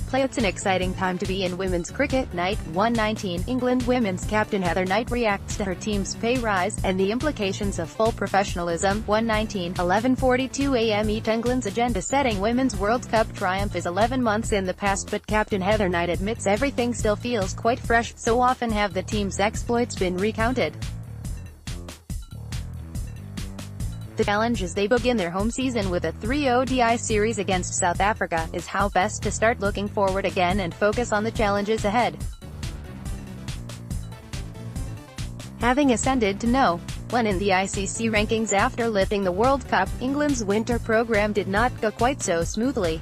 play. It's an exciting time to be in women's cricket. Night 119, England women's captain Heather Knight reacts to her team's pay rise, and the implications of full professionalism. 119, 11:42 a.m. ETEngland's agenda-setting Women's World Cup triumph is 11 months in the past, but captain Heather Knight admits everything still feels quite fresh. So often have the team's exploits been recounted. The challenge as they begin their home season with a 3-ODI series against South Africa is how best to start looking forward again and focus on the challenges ahead. Having ascended to No. 1 in the ICC rankings after lifting the World Cup, England's winter program did not go quite so smoothly.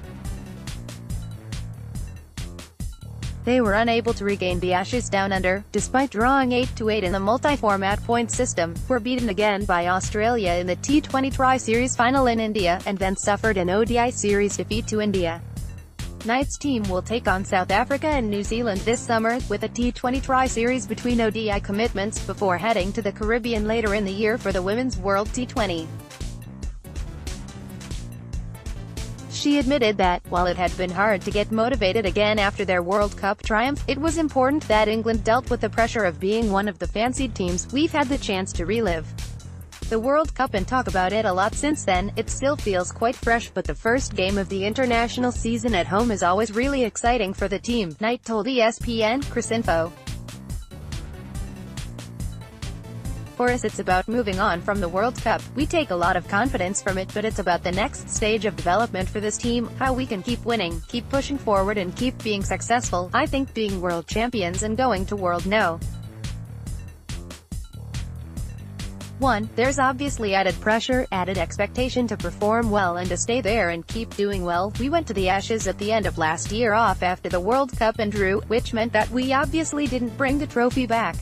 They were unable to regain the Ashes Down Under, despite drawing 8-8 in the multi-format point system, were beaten again by Australia in the T20 Tri-Series final in India, and then suffered an ODI series defeat to India. Knight's team will take on South Africa and New Zealand this summer, with a T20 Tri-Series between ODI commitments, before heading to the Caribbean later in the year for the Women's World T20. She admitted that, while it had been hard to get motivated again after their World Cup triumph, it was important that England dealt with the pressure of being one of the fancied teams. We've had the chance to relive the World Cup and talk about it a lot since then. It still feels quite fresh, but the first game of the international season at home is always really exciting for the team, Knight told ESPN Cricinfo. For us, it's about moving on from the World Cup. We take a lot of confidence from it, but it's about the next stage of development for this team, how we can keep winning, keep pushing forward and keep being successful. I think being world champions and going to World No. 1, there's obviously added pressure, added expectation to perform well and to stay there and keep doing well. We went to the Ashes at the end of last year off after the World Cup and drew, which meant that we obviously didn't bring the trophy back.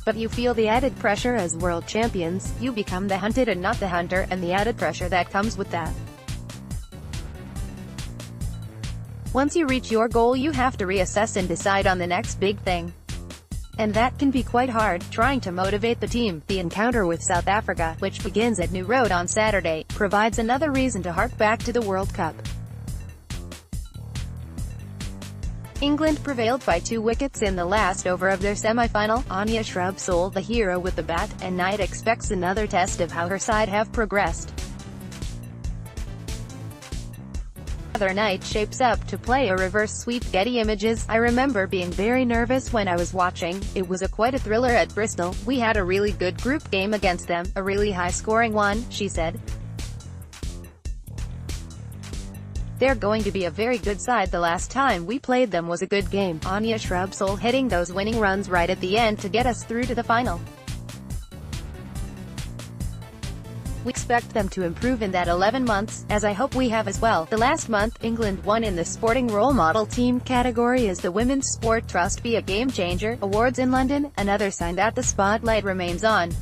But you feel the added pressure as world champions. You become the hunted and not the hunter, and the added pressure that comes with that. Once you reach your goal, you have to reassess and decide on the next big thing. And that can be quite hard, trying to motivate the team. The encounter with South Africa, which begins at New Road on Saturday, provides another reason to hark back to the World Cup. England prevailed by 2 wickets in the last over of their semi-final. Anya Shrubsole the hero with the bat, and Knight expects another test of how her side have progressed. Heather Knight shapes up to play a reverse sweep. Getty Images. I remember being very nervous when I was watching. It was quite a thriller at Bristol. We had a really good group game against them, a really high-scoring one, she said. They're going to be a very good side. The last time we played them was a good game. Anya Shrubsole hitting those winning runs right at the end to get us through to the final. We expect them to improve in that 11 months, as I hope we have as well. The last month, England won in the Sporting Role Model Team category as the Women's Sport Trust Be a Game Changer Awards in London, another sign that the spotlight remains on.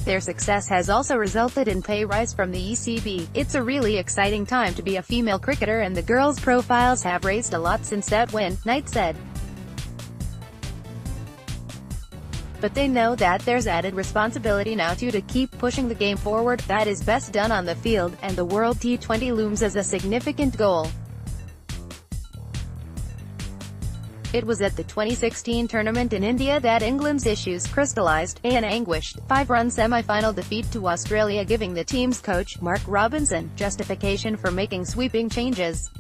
Their success has also resulted in pay rise from the ECB. It's a really exciting time to be a female cricketer, and the girls' profiles have raised a lot since that win, Knight said. But they know that there's added responsibility now too, to keep pushing the game forward. That is best done on the field, and the World T20 looms as a significant goal. It was at the 2016 tournament in India that England's issues crystallised, an anguished 5-run semi-final defeat to Australia, giving the team's coach, Mark Robinson, justification for making sweeping changes.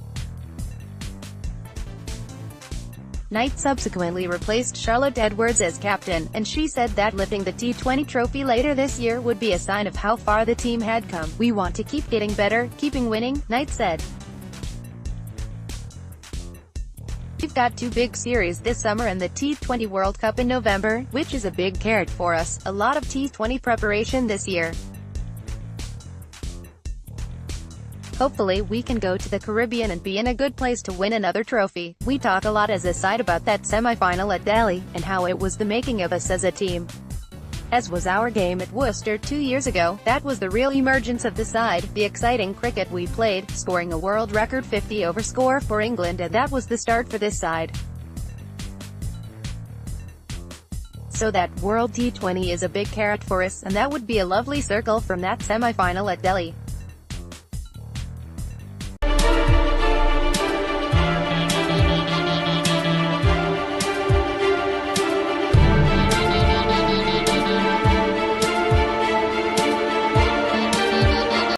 Knight subsequently replaced Charlotte Edwards as captain, and she said that lifting the T20 trophy later this year would be a sign of how far the team had come. We want to keep getting better, keeping winning, Knight said. We've got 2 big series this summer and the T20 World Cup in November, which is a big carrot for us. A lot of T20 preparation this year. Hopefully we can go to the Caribbean and be in a good place to win another trophy. We talk a lot as a side about that semi-final at Delhi, and how it was the making of us as a team. As was our game at Worcester 2 years ago. That was the real emergence of the side, the exciting cricket we played, scoring a world record 50-over score for England, and that was the start for this side. So that World T20 is a big carrot for us, and that would be a lovely circle from that semi-final at Delhi.